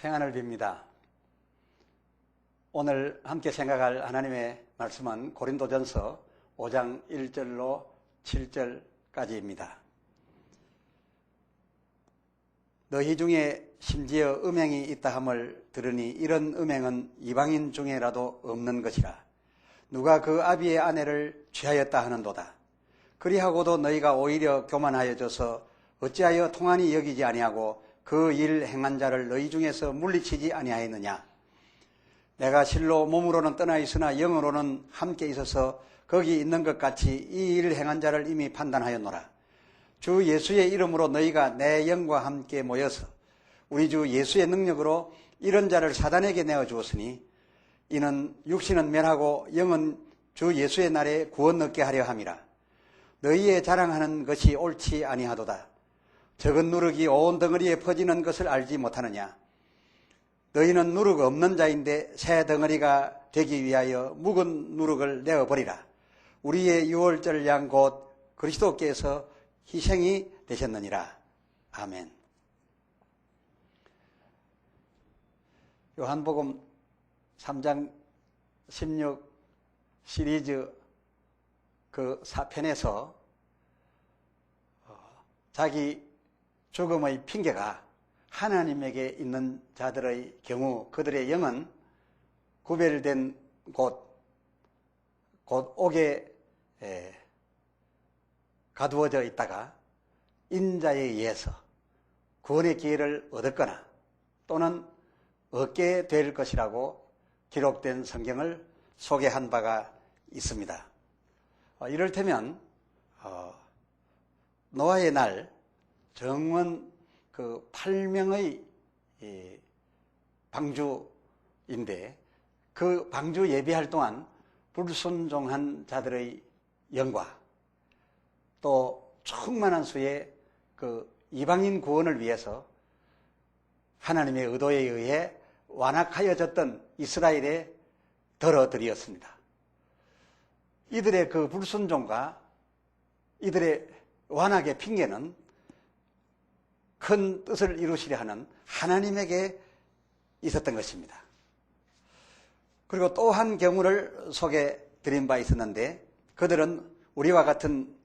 평안을 빕니다. 오늘 함께 생각할 하나님의 말씀은 고린도전서 5장 1절로 7절까지입니다. 너희 중에 심지어 음행이 있다 함을 들으니 이런 음행은 이방인 중에라도 없는 것이라. 누가 그 아비의 아내를 취하였다 하는도다. 그리하고도 너희가 오히려 교만하여져서 어찌하여 통한이 여기지 아니하고 그 일 행한 자를 너희 중에서 물리치지 아니하였느냐. 내가 실로 몸으로는 떠나 있으나 영으로는 함께 있어서 거기 있는 것 같이 이 일 행한 자를 이미 판단하였노라. 주 예수의 이름으로 너희가 내 영과 함께 모여서 우리 주 예수의 능력으로 이런 자를 사단에게 내어주었으니 이는 육신은 멸하고 영은 주 예수의 날에 구원 얻게 하려 함이라. 너희의 자랑하는 것이 옳지 아니하도다. 적은 누룩이 온 덩어리에 퍼지는 것을 알지 못하느냐. 너희는 누룩 없는 자인데 새 덩어리가 되기 위하여 묵은 누룩을 내어버리라. 우리의 유월절 양 곧 그리스도께서 희생이 되셨느니라. 아멘. 요한복음 3장 16 시리즈 그 4편에서 자기 죽음의 핑계가 하나님에게 있는 자들의 경우 그들의 영은 구별된 곧 옥에 가두어져 있다가 인자에 의해서 구원의 기회를 얻었거나 또는 얻게 될 것이라고 기록된 성경을 소개한 바가 있습니다. 이를테면 노아의 날 정원 그 8명의 방주인데 그 방주 예비할 동안 불순종한 자들의 영과 또 충만한 수의 그 이방인 구원을 위해서 하나님의 의도에 의해 완악하여졌던 이스라엘의 덜어들이었습니다. 이들의 그 불순종과 이들의 완악의 핑계는 큰 뜻을 이루시려 하는 하나님에게 있었던 것입니다. 그리고 또 한 경우를 소개해 드린 바 있었는데 그들은 우리와 같은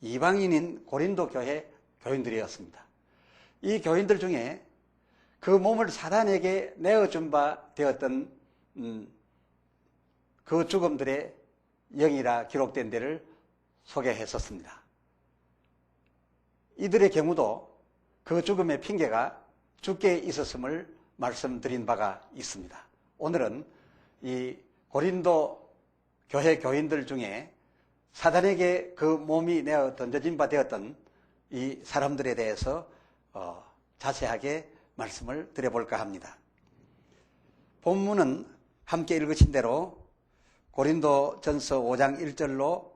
이방인인 고린도 교회 교인들이었습니다. 이 교인들 중에 그 몸을 사단에게 내어준 바 되었던 그 죽음들의 영이라 기록된 데를 소개했었습니다. 이들의 경우도 그 죽음의 핑계가 죽게 있었음을 말씀드린 바가 있습니다. 오늘은 이 고린도 교회 교인들 중에 사단에게 그 몸이 내어 던져진 바 되었던 이 사람들에 대해서 자세하게 말씀을 드려볼까 합니다. 본문은 함께 읽으신 대로 고린도전서 5장 1절로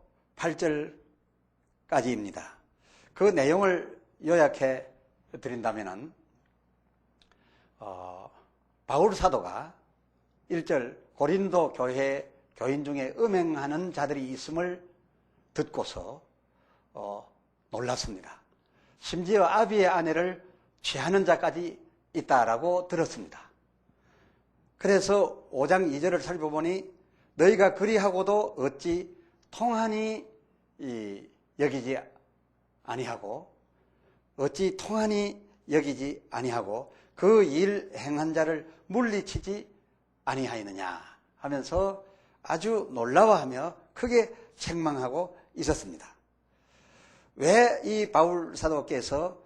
8절까지입니다. 그 내용을 요약해 드린다면은 바울 사도가 1절 고린도 교회 교인 중에 음행하는 자들이 있음을 듣고서 놀랐습니다. 심지어 아비의 아내를 취하는 자까지 있다라고 들었습니다. 그래서 5장 2절을 살펴보니 너희가 그리하고도 어찌 통한이 여기지 아니하고 어찌 통한이 여기지 아니하고 그 일 행한 자를 물리치지 아니하였느냐 하면서 아주 놀라워하며 크게 책망하고 있었습니다. 왜 이 바울 사도께서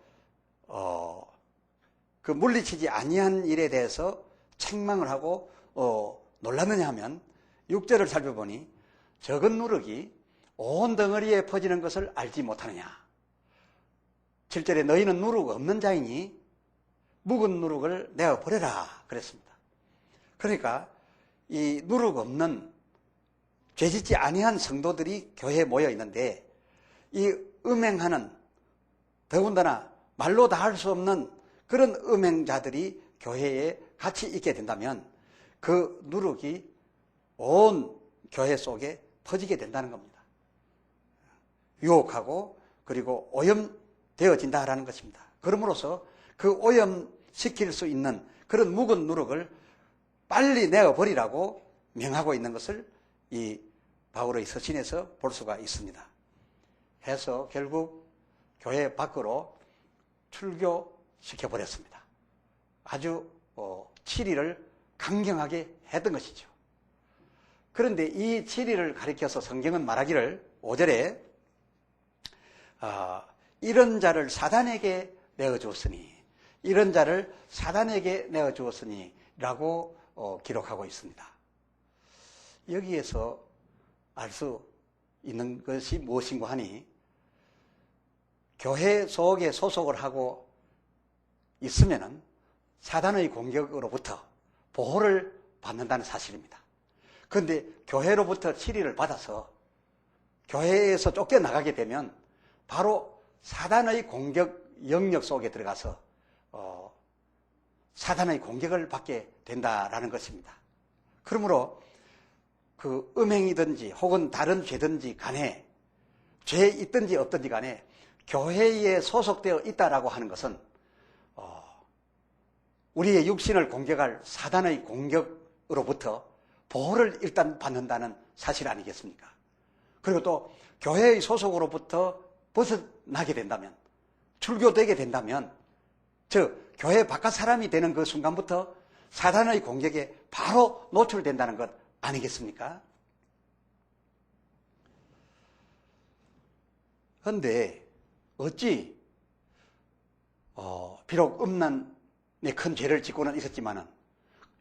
그 물리치지 아니한 일에 대해서 책망을 하고 놀랐느냐 하면 6절을 살펴보니 적은 누룩이 온 덩어리에 퍼지는 것을 알지 못하느냐. 7절에 너희는 누룩 없는 자이니 묵은 누룩을 내어버려라 그랬습니다. 그러니까 이 누룩 없는 죄짓지 아니한 성도들이 교회에 모여 있는데 이 음행하는 더군다나 말로 다 할 수 없는 그런 음행자들이 교회에 같이 있게 된다면 그 누룩이 온 교회 속에 퍼지게 된다는 겁니다. 유혹하고 그리고 오염되어진다라는 것입니다. 그러므로서 그 오염시킬 수 있는 그런 묵은 누룩을 빨리 내어버리라고 명하고 있는 것을 이 바울의 서신에서 볼 수가 있습니다. 해서 결국 교회 밖으로 출교시켜버렸습니다. 아주 치리를 강경하게 했던 것이죠. 그런데 이 치리를 가리켜서 성경은 말하기를 5절에 이런 자를 사단에게 내어주었으니 이런 자를 사단에게 내어주었으니 라고 기록하고 있습니다. 여기에서 알 수 있는 것이 무엇인고 하니 교회 속에 소속을 하고 있으면은 사단의 공격으로부터 보호를 받는다는 사실입니다. 그런데 교회로부터 치리를 받아서 교회에서 쫓겨나가게 되면 바로 사단의 공격 영역 속에 들어가서 사단의 공격을 받게 된다라는 것입니다. 그러므로 그 음행이든지 혹은 다른 죄든지 간에 죄 있든지 없든지 간에 교회에 소속되어 있다라고 하는 것은 우리의 육신을 공격할 사단의 공격으로부터 보호를 일단 받는다는 사실 아니겠습니까? 그리고 또 교회의 소속으로부터 벗어나게 된다면, 출교되게 된다면, 즉 교회 바깥 사람이 되는 그 순간부터 사단의 공격에 바로 노출된다는 것 아니겠습니까? 그런데 어찌 비록 음란의 큰 죄를 짓고는 있었지만은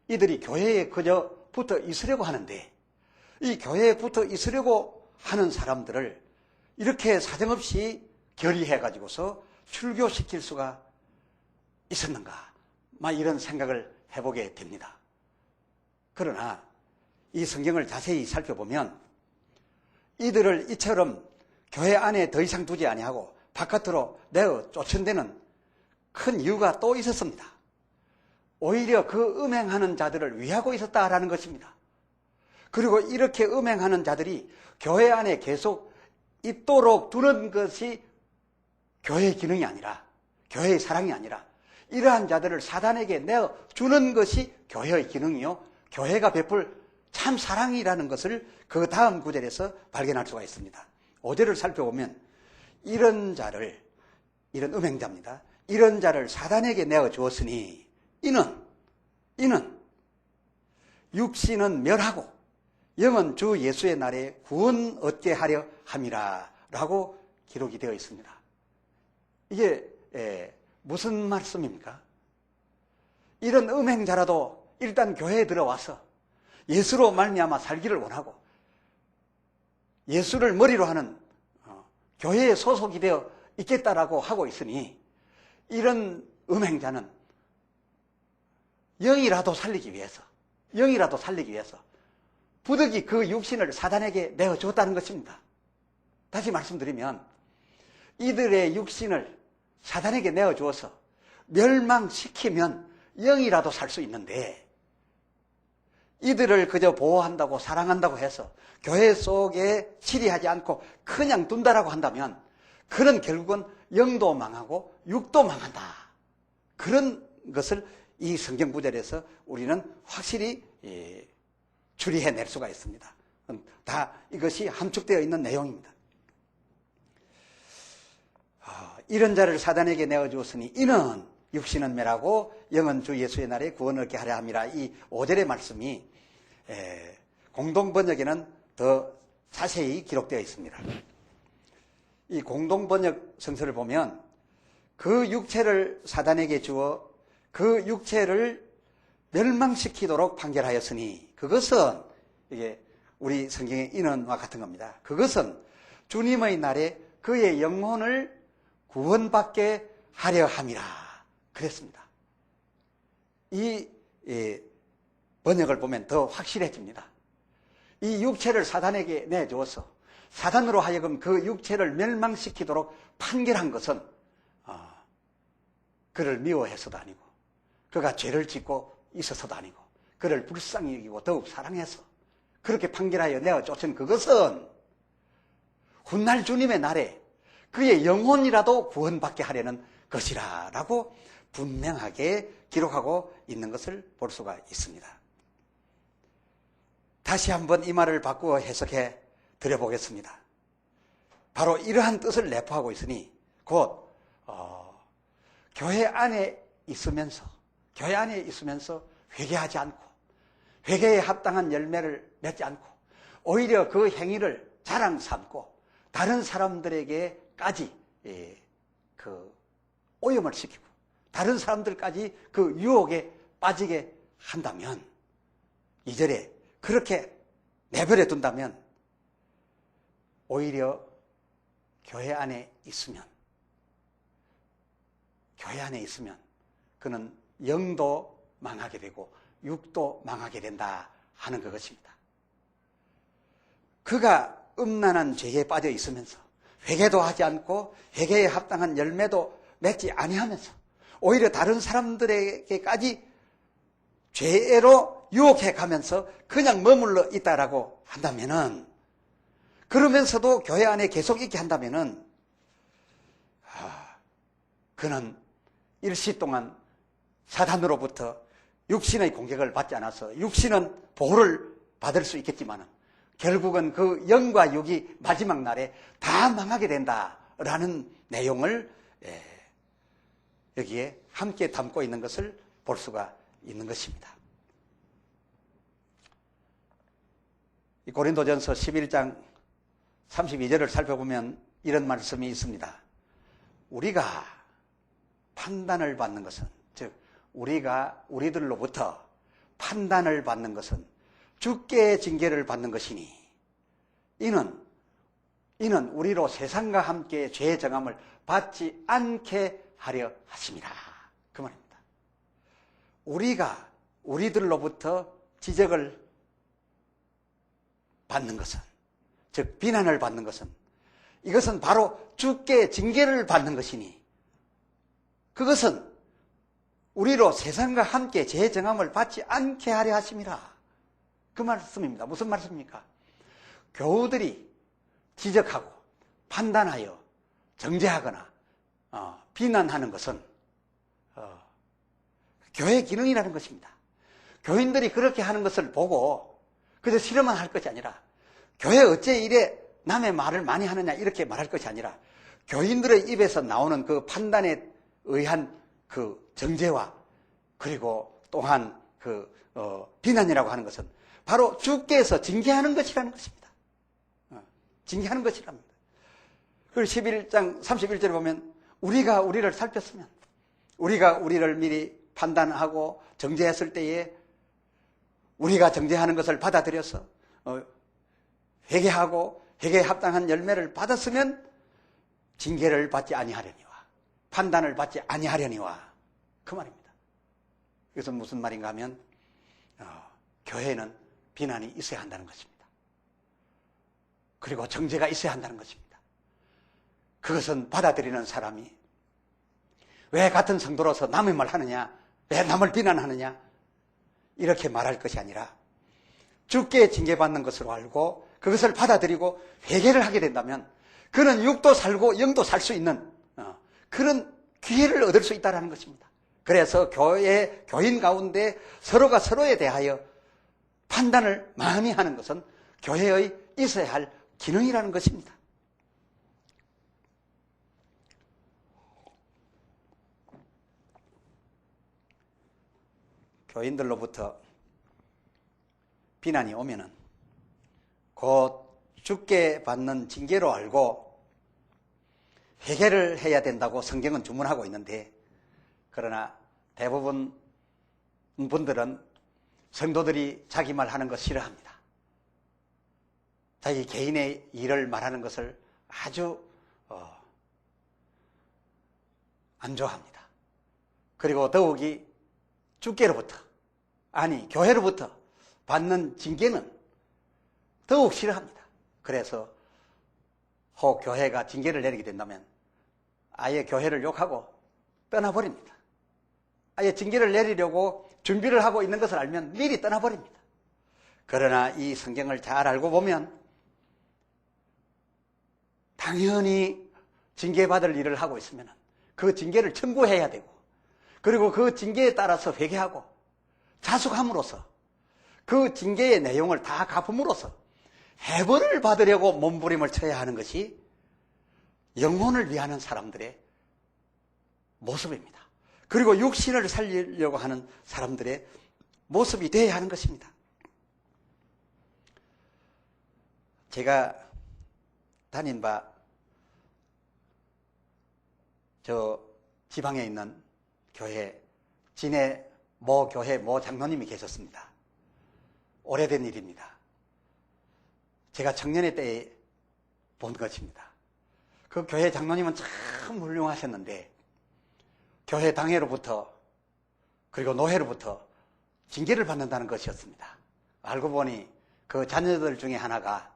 이들이 교회에 그저 붙어 있으려고 하는데 이 교회에 붙어 있으려고 하는 사람들을 이렇게 사정없이 결의해가지고서 출교시킬 수가 있었는가? 막 이런 생각을 해보게 됩니다. 그러나 이 성경을 자세히 살펴보면 이들을 이처럼 교회 안에 더 이상 두지 아니하고 바깥으로 내어 쫓은데는 큰 이유가 또 있었습니다. 오히려 그 음행하는 자들을 위하고 있었다라는 것입니다. 그리고 이렇게 음행하는 자들이 교회 안에 계속 있도록 두는 것이 교회의 기능이 아니라, 교회의 사랑이 아니라 이러한 자들을 사단에게 내어주는 것이 교회의 기능이요, 교회가 베풀 참 사랑이라는 것을 그 다음 구절에서 발견할 수가 있습니다. 5절을 살펴보면 이런 자를, 이런 음행자입니다. 이런 자를 사단에게 내어주었으니 이는 육신은 멸하고 영은 주 예수의 날에 구원 얻게 하려 함이라 라고 기록이 되어 있습니다. 이게 무슨 말씀입니까? 이런 음행자라도 일단 교회에 들어와서 예수로 말미암아 살기를 원하고 예수를 머리로 하는 교회에 소속이 되어 있겠다라고 하고 있으니 이런 음행자는 영이라도 살리기 위해서 부득이 그 육신을 사단에게 내어주었다는 것입니다. 다시 말씀드리면 이들의 육신을 사단에게 내어주어서 멸망시키면 영이라도 살 수 있는데 이들을 그저 보호한다고 사랑한다고 해서 교회 속에 치리하지 않고 그냥 둔다라고 한다면 그는 결국은 영도 망하고 육도 망한다. 그런 것을 이 성경 구절에서 우리는 확실히 추리해낼 수가 있습니다. 다 이것이 함축되어 있는 내용입니다. 이런 자를 사단에게 내어주었으니 이는 육신은 멸하고 영은 주 예수의 날에 구원을 얻게 하려 함이라. 이 5절의 말씀이 공동번역에는 더 자세히 기록되어 있습니다. 이 공동번역 성서를 보면 그 육체를 사단에게 주어 그 육체를 멸망시키도록 판결하였으니 그것은 이게 우리 성경의 인언과 같은 겁니다. 그것은 주님의 날에 그의 영혼을 구원받게 하려 함이라 그랬습니다. 이 번역을 보면 더 확실해집니다. 이 육체를 사단에게 내주어서 사단으로 하여금 그 육체를 멸망시키도록 판결한 것은 그를 미워해서도 아니고 그가 죄를 짓고 있어서도 아니고 그를 불쌍히 여기고 더욱 사랑해서 그렇게 판결하여 내어 쫓은 그것은 훗날 주님의 날에 그의 영혼이라도 구원받게 하려는 것이라 라고 분명하게 기록하고 있는 것을 볼 수가 있습니다. 다시 한번 이 말을 바꾸어 해석해 드려보겠습니다. 바로 이러한 뜻을 내포하고 있으니 곧 교회 안에 있으면서 회개하지 않고 회개에 합당한 열매를 맺지 않고 오히려 그 행위를 자랑 삼고 다른 사람들에게까지 그 오염을 시키고 다른 사람들까지 그 유혹에 빠지게 한다면 2절에 그렇게 내버려 둔다면 오히려 교회 안에 있으면 그는 영도 망하게 되고 육도 망하게 된다 하는 그것입니다. 그가 음란한 죄에 빠져 있으면서 회개도 하지 않고 회개에 합당한 열매도 맺지 아니하면서 오히려 다른 사람들에게까지 죄로 유혹해 가면서 그냥 머물러 있다라고 한다면은, 그러면서도 교회 안에 계속 있게 한다면은 그는 일시 동안 사단으로부터 육신의 공격을 받지 않아서 육신은 보호를 받을 수 있겠지만 결국은 그 영과 육이 마지막 날에 다 망하게 된다라는 내용을 여기에 함께 담고 있는 것을 볼 수가 있는 것입니다. 이 고린도전서 11장 32절을 살펴보면 이런 말씀이 있습니다. 우리가 판단을 받는 것은, 즉 우리들로부터 판단을 받는 것은 주께 징계를 받는 것이니 이는 우리로 세상과 함께 죄의 정함을 받지 않게 하려 하심이라. 그 말입니다. 우리들로부터 지적을 받는 것은, 즉 비난을 받는 것은, 이것은 바로 주께 징계를 받는 것이니 그것은 우리로 세상과 함께 죄의 정함을 받지 않게 하려 하심이라. 그 말씀입니다. 무슨 말씀입니까? 교우들이 지적하고 판단하여 정죄하거나 비난하는 것은 교회 기능이라는 것입니다. 교인들이 그렇게 하는 것을 보고 그저 싫어만 할 것이 아니라, 교회 어째 이래 남의 말을 많이 하느냐 이렇게 말할 것이 아니라, 교인들의 입에서 나오는 그 판단에 의한 그 정죄와 그리고 또한 그 비난이라고 하는 것은 바로 주께서 징계하는 것이라는 것입니다. 징계하는 것이랍니다. 그리고 11장 31절에 보면 우리가 우리를 살폈으면, 우리가 우리를 미리 판단하고 정죄했을 때에 우리가 정죄하는 것을 받아들여서 회개하고 회개에 합당한 열매를 받았으면 징계를 받지 아니하려니와 판단을 받지 아니하려니와, 그 말입니다. 이것은 무슨 말인가 하면 교회에는 비난이 있어야 한다는 것입니다. 그리고 정죄가 있어야 한다는 것입니다. 그것은 받아들이는 사람이 왜 같은 성도로서 남의 말 하느냐, 왜 남을 비난하느냐 이렇게 말할 것이 아니라, 주께 징계받는 것으로 알고 그것을 받아들이고 회개를 하게 된다면 그는 육도 살고 영도 살 수 있는 그런 기회를 얻을 수 있다는 것입니다. 그래서 교인 가운데 서로가 서로에 대하여 판단을 많이 하는 것은 교회의 있어야 할 기능이라는 것입니다. 교인들로부터 비난이 오면은 곧 주께 받는 징계로 알고 회개를 해야 된다고 성경은 주문하고 있는데, 그러나 대부분 분들은 성도들이 자기 말 하는 거 싫어합니다. 자기 개인의 일을 말하는 것을 아주 안 좋아합니다. 그리고 더욱이 주께로부터, 아니 교회로부터 받는 징계는 더욱 싫어합니다. 그래서 혹 교회가 징계를 내리게 된다면 아예 교회를 욕하고 떠나버립니다. 아예 징계를 내리려고 준비를 하고 있는 것을 알면 미리 떠나버립니다. 그러나 이 성경을 잘 알고 보면 당연히 징계받을 일을 하고 있으면 그 징계를 청구해야 되고, 그리고 그 징계에 따라서 회개하고 자숙함으로써 그 징계의 내용을 다 갚음으로써 해벌을 받으려고 몸부림을 쳐야 하는 것이 영혼을 위하는 사람들의 모습입니다. 그리고 육신을 살리려고 하는 사람들의 모습이 되어야 하는 것입니다. 제가 다닌 바 저 지방에 있는 교회, 진해 모 교회 모 장로님이 계셨습니다. 오래된 일입니다. 제가 청년의 때에 본 것입니다. 그 교회 장로님은 참 훌륭하셨는데 교회 당회로부터 그리고 노회로부터 징계를 받는다는 것이었습니다. 알고 보니 그 자녀들 중에 하나가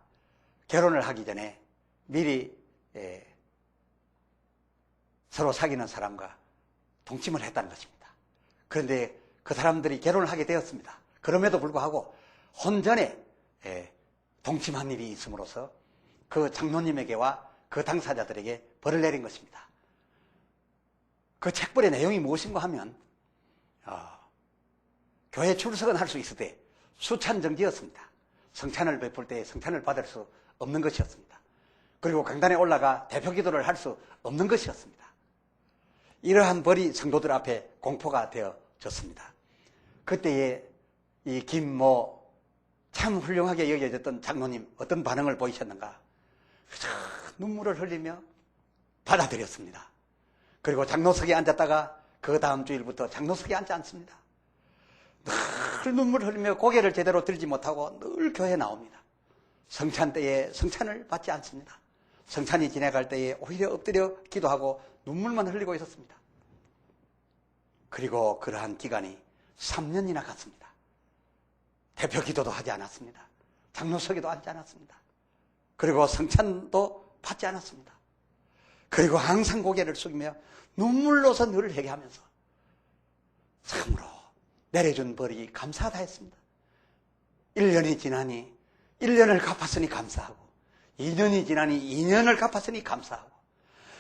결혼을 하기 전에 미리 서로 사귀는 사람과 동침을 했다는 것입니다. 그런데 그 사람들이 결혼을 하게 되었습니다. 그럼에도 불구하고 혼전에 동침한 일이 있음으로써 그 장로님에게와 그 당사자들에게 벌을 내린 것입니다. 그 책벌의 내용이 무엇인가 하면 교회 출석은 할 수 있을 때 수찬정지였습니다. 성찬을 베풀 때 성찬을 받을 수 없는 것이었습니다. 그리고 강단에 올라가 대표 기도를 할 수 없는 것이었습니다. 이러한 벌이 성도들 앞에 공포가 되어졌습니다. 그때에 이 김모 참 훌륭하게 여겨졌던 장로님 어떤 반응을 보이셨는가? 눈물을 흘리며 받아들였습니다. 그리고 장로석에 앉았다가 그 다음 주일부터 장로석에 앉지 않습니다. 늘 눈물을 흘리며 고개를 제대로 들지 못하고 늘 교회에 나옵니다. 성찬 때에 성찬을 받지 않습니다. 성찬이 지나갈 때에 오히려 엎드려 기도하고 눈물만 흘리고 있었습니다. 그리고 그러한 기간이 3년이나 갔습니다. 대표 기도도 하지 않았습니다. 장로석에도 앉지 않았습니다. 그리고 성찬도 받지 않았습니다. 그리고 항상 고개를 숙이며 눈물로서 늘 회개하면서 참으로 내려준 벌이 감사하다 했습니다. 1년이 지나니 1년을 갚았으니 감사하고 2년이 지나니 2년을 갚았으니 감사하고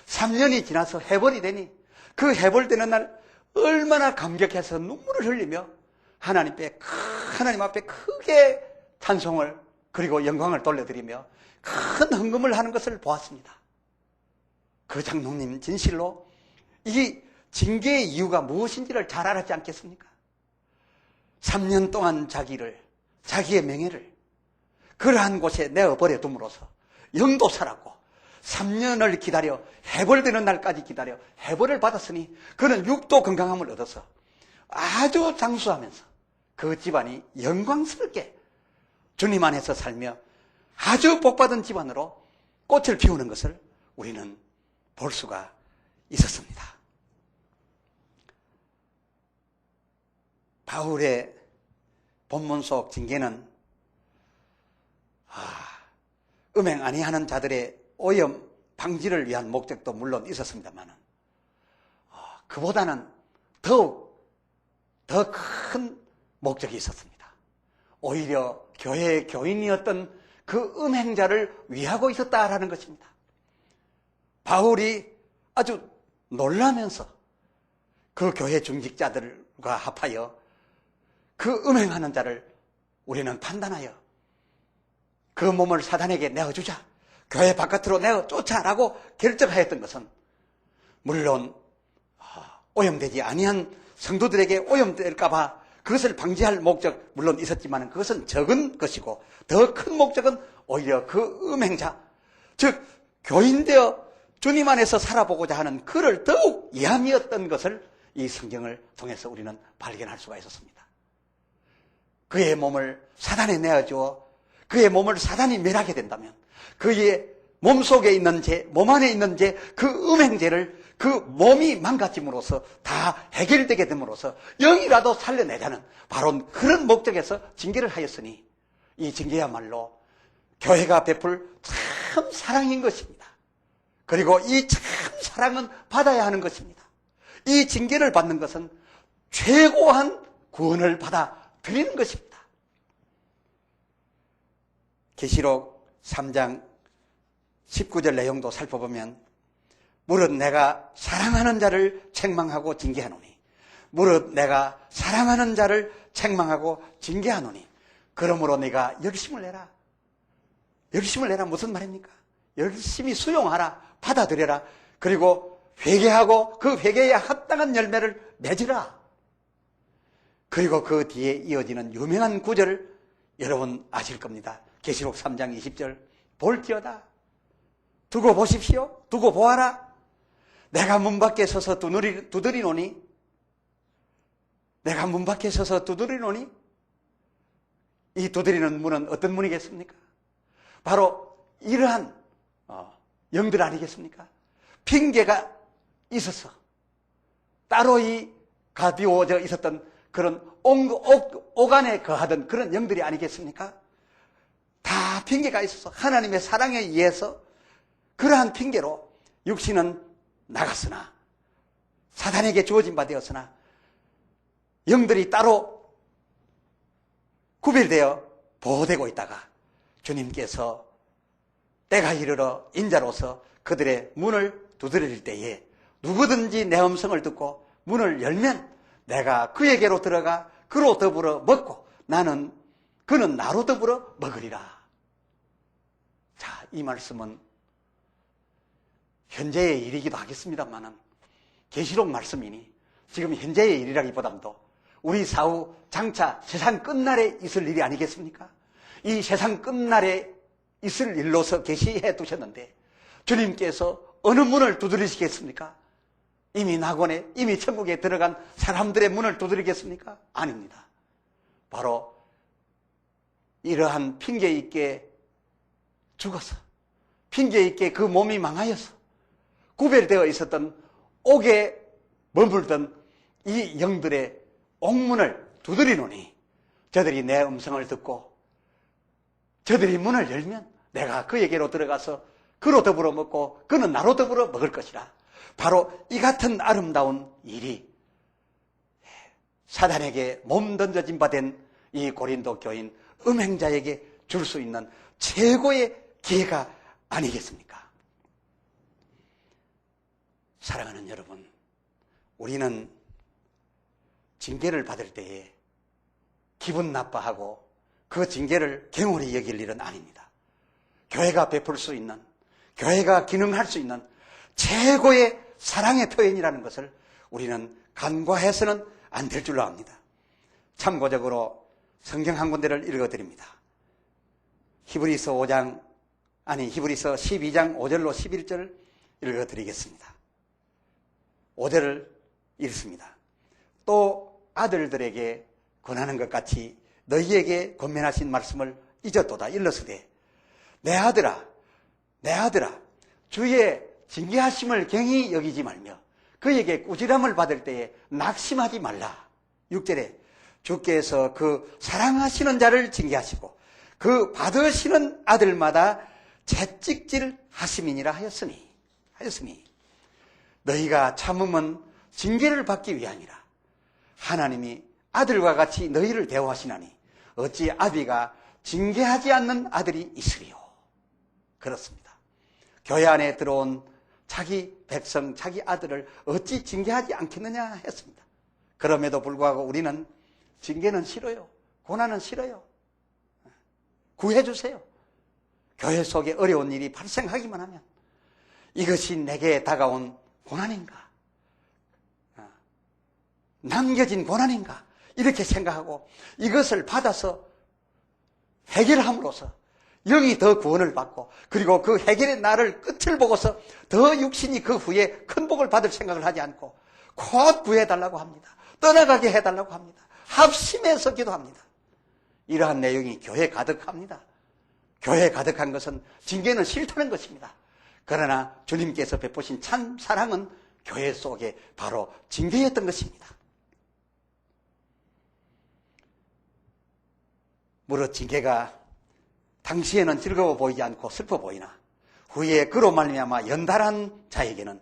3년이 지나서 해벌이 되니 그 해벌되는 날 얼마나 감격해서 눈물을 흘리며 하나님 앞에 크게 찬송을 그리고 영광을 돌려드리며 큰 헌금을 하는 것을 보았습니다. 그 장로님 진실로 이 징계의 이유가 무엇인지를 잘 알았지 않겠습니까? 3년 동안 자기의 명예를 그러한 곳에 내어버려 둠으로써 영도 살았고 3년을 기다려 해벌되는 날까지 기다려 해벌을 받았으니 그는 육도 건강함을 얻어서 아주 장수하면서 그 집안이 영광스럽게 주님 안에서 살며 아주 복받은 집안으로 꽃을 피우는 것을 우리는 볼 수가 있었습니다. 바울의 본문 속 징계는 음행 아니하는 자들의 오염 방지를 위한 목적도 물론 있었습니다만 그보다는 더욱 더 큰 목적이 있었습니다. 오히려 교회의 교인이었던 그 음행자를 위하고 있었다라는 것입니다. 바울이 아주 놀라면서 그 교회 중직자들과 합하여 그 음행하는 자를 우리는 판단하여 그 몸을 사단에게 내어주자, 교회 바깥으로 내어쫓아라고 결정하였던 것은 물론 오염되지 아니한 성도들에게 오염될까 봐 그것을 방지할 목적 물론 있었지만 그것은 적은 것이고 더 큰 목적은 오히려 그 음행자, 즉 교인되어 주님 안에서 살아보고자 하는 그를 더욱 이함이었던 것을 이 성경을 통해서 우리는 발견할 수가 있었습니다. 그의 몸을 사단에 내어주어 그의 몸을 사단이 멸하게 된다면 그의 몸속에 있는 죄, 몸 안에 있는 죄, 그 음행죄를 그 몸이 망가짐으로써 다 해결되게 됨으로써 영이라도 살려내자는 바로 그런 목적에서 징계를 하였으니 이 징계야말로 교회가 베풀 참 사랑인 것입니다. 그리고 이 참 사랑은 받아야 하는 것입니다. 이 징계를 받는 것은 최고한 구원을 받아 드리는 것입니다. 계시록 3장 19절 내용도 살펴보면 무릇 내가 사랑하는 자를 책망하고 징계하노니 무릇 내가 사랑하는 자를 책망하고 징계하노니 그러므로 네가 열심을 내라. 열심을 내라 무슨 말입니까? 열심히 수용하라. 받아들여라. 그리고 회개하고 그 회개에 합당한 열매를 맺으라. 그리고 그 뒤에 이어지는 유명한 구절을 여러분 아실 겁니다. 계시록 3장 20절 볼지어다. 두고 보십시오. 두고 보아라. 내가 문 밖에 서서 두드리노니 내가 문 밖에 서서 두드리노니 이 두드리는 문은 어떤 문이겠습니까? 바로 이러한 영들 아니겠습니까? 핑계가 있어서 따로 이 가비워져 있었던 그런 오간에 거하던 그런 영들이 아니겠습니까? 다 핑계가 있어서 하나님의 사랑에 의해서 그러한 핑계로 육신은 나갔으나 사단에게 주어진 바 되었으나 영들이 따로 구별되어 보호되고 있다가 주님께서 때가 이르러 인자로서 그들의 문을 두드릴 때에 누구든지 내 음성을 듣고 문을 열면 내가 그에게로 들어가 그로 더불어 먹고 그는 나로 더불어 먹으리라. 자, 이 말씀은 현재의 일이기도 하겠습니다만은 계시록 말씀이니 지금 현재의 일이라기보다도 우리 사후 장차 세상 끝날에 있을 일이 아니겠습니까? 이 세상 끝날에 있을 일로서 계시해 두셨는데 주님께서 어느 문을 두드리시겠습니까? 이미 낙원에 이미 천국에 들어간 사람들의 문을 두드리겠습니까? 아닙니다. 바로 이러한 핑계 있게 죽어서 핑계 있게 그 몸이 망하여서 구별되어 있었던 옥에 머물던 이 영들의 옥문을 두드리노니 저들이 내 음성을 듣고 저들이 문을 열면 내가 그에게로 들어가서 그로 더불어 먹고 그는 나로 더불어 먹을 것이라. 바로 이 같은 아름다운 일이 사단에게 몸 던져진 바 된 이 고린도 교인 음행자에게 줄 수 있는 최고의 기회가 아니겠습니까? 사랑하는 여러분, 우리는 징계를 받을 때에 기분 나빠하고 그 징계를 경홀히 여길 일은 아닙니다. 교회가 베풀 수 있는, 교회가 기능할 수 있는 최고의 사랑의 표현이라는 것을 우리는 간과해서는 안 될 줄로 압니다. 참고적으로 성경 한 군데를 읽어드립니다. 히브리서 12장 5절로 11절 읽어드리겠습니다. 5절을 읽습니다. 또 아들들에게 권하는 것 같이 너희에게 권면하신 말씀을 잊었도다. 일러스되 내 아들아 주의 징계하심을 경히 여기지 말며 그에게 꾸지람을 받을 때에 낙심하지 말라. 6절에 주께서 그 사랑하시는 자를 징계하시고 그 받으시는 아들마다 채찍질 하심이니라 하였으니 너희가 참음은 징계를 받기 위함이라. 하나님이 아들과 같이 너희를 대우하시나니 어찌 아비가 징계하지 않는 아들이 있으리요. 그렇습니다. 교회 안에 들어온 자기 백성, 자기 아들을 어찌 징계하지 않겠느냐 했습니다. 그럼에도 불구하고 우리는 징계는 싫어요. 고난은 싫어요. 구해주세요. 교회 속에 어려운 일이 발생하기만 하면 이것이 내게 다가온 고난인가? 남겨진 고난인가? 이렇게 생각하고 이것을 받아서 해결함으로써 영이 더 구원을 받고 그리고 그 해결의 날을 끝을 보고서 더 육신이 그 후에 큰 복을 받을 생각을 하지 않고 곧 구해달라고 합니다. 떠나가게 해달라고 합니다. 합심해서 기도합니다. 이러한 내용이 교회에 가득합니다. 교회에 가득한 것은 징계는 싫다는 것입니다. 그러나 주님께서 베푸신 참 사랑은 교회 속에 바로 징계였던 것입니다. 무릇 징계가 당시에는 즐거워 보이지 않고 슬퍼 보이나 후에 그로 말미암아 연달한 자에게는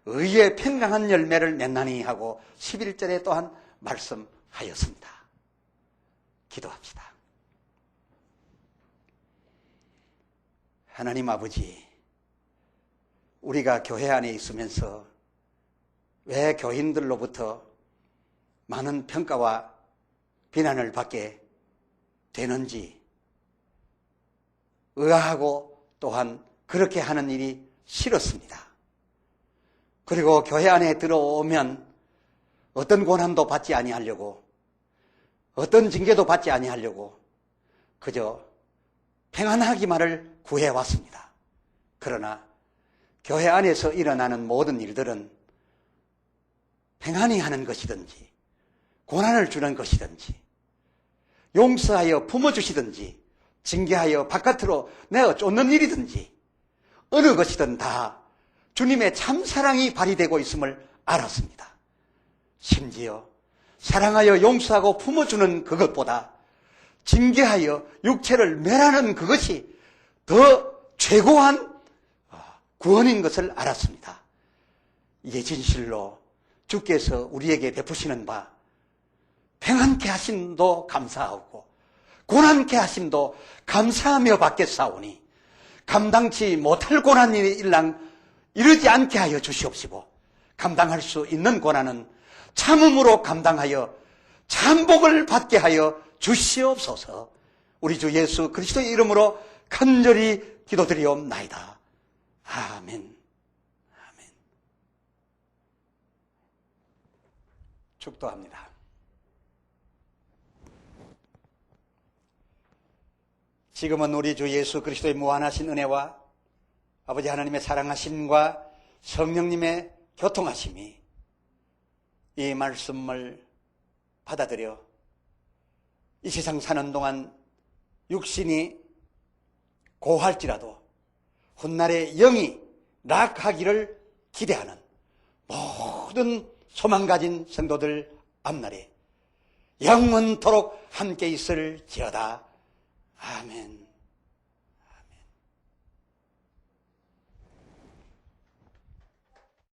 의의 평강한 열매를 맺나니 하고 11절에 또한 말씀하였습니다. 기도합시다. 하나님 아버지, 우리가 교회 안에 있으면서 왜 교인들로부터 많은 평가와 비난을 받게 되는지 의아하고 또한 그렇게 하는 일이 싫었습니다. 그리고 교회 안에 들어오면 어떤 고난도 받지 아니하려고, 어떤 징계도 받지 아니하려고 그저 평안하기만을 구해왔습니다. 그러나 교회 안에서 일어나는 모든 일들은 평안히 하는 것이든지 고난을 주는 것이든지 용서하여 품어주시든지 징계하여 바깥으로 내어 쫓는 일이든지 어느 것이든 다 주님의 참사랑이 발휘되고 있음을 알았습니다. 심지어 사랑하여 용서하고 품어주는 그것보다 징계하여 육체를 멸하는 그것이 더 최고한 구원인 것을 알았습니다. 이게 진실로 주께서 우리에게 베푸시는 바 평안케 하심도 감사하고 고난케 하심도 감사하며 받겠사오니 감당치 못할 고난이 일랑 이르지 않게 하여 주시옵시고 감당할 수 있는 고난은 참음으로 감당하여 참복을 받게 하여 주시옵소서. 우리 주 예수 그리스도의 이름으로 간절히 기도드리옵나이다. 아멘. 아멘. 축도합니다. 지금은 우리 주 예수 그리스도의 무한하신 은혜와 아버지 하나님의 사랑하심과 성령님의 교통하심이 이 말씀을 받아들여 이 세상 사는 동안 육신이 고할지라도 훗날에 영이 낙하기를 기대하는 모든 소망 가진 성도들 앞날에 영원토록 함께 있을지어다. 아멘.